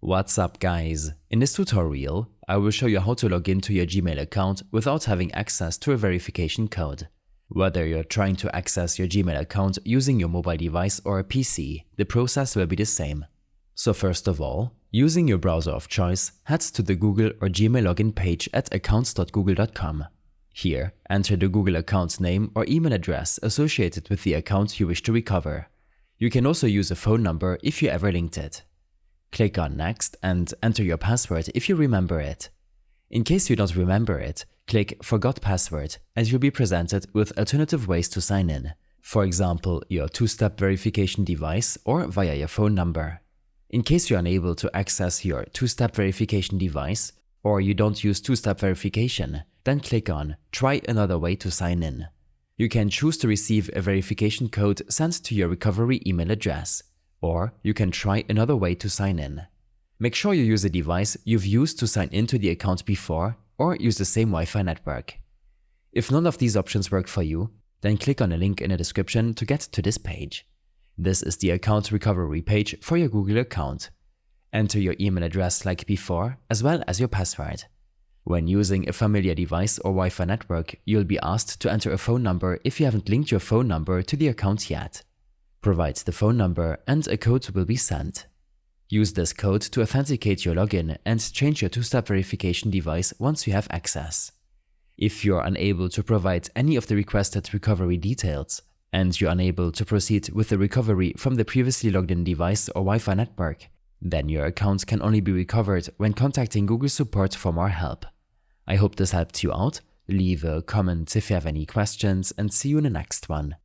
What's up guys? In this tutorial, I will show you how to log into your Gmail account without having access to a verification code. Whether you're trying to access your Gmail account using your mobile device or a PC, the process will be the same. So first of all, using your browser of choice, head to the Google or Gmail login page at accounts.google.com. Here, enter the Google account name or email address associated with the account you wish to recover. You can also use a phone number if you ever linked it. Click on Next and enter your password if you remember it. In case you don't remember it, click Forgot Password and you'll be presented with alternative ways to sign in. For example, your two-step verification device or via your phone number. In case you're unable to access your two-step verification device or you don't use two-step verification, then click on Try another way to sign in. You can choose to receive a verification code sent to your recovery email address, or you can try another way to sign in. Make sure you use a device you've used to sign into the account before or use the same Wi-Fi network. If none of these options work for you, then click on the link in the description to get to this page. This is the account recovery page for your Google account. Enter your email address like before, as well as your password. When using a familiar device or Wi-Fi network, you'll be asked to enter a phone number if you haven't linked your phone number to the account yet. Provide the phone number and a code will be sent. Use this code to authenticate your login and change your two-step verification device once you have access. If you're unable to provide any of the requested recovery details, and you're unable to proceed with the recovery from the previously logged in device or Wi-Fi network, then your account can only be recovered when contacting Google support for more help. I hope this helped you out. Leave a comment if you have any questions and see you in the next one.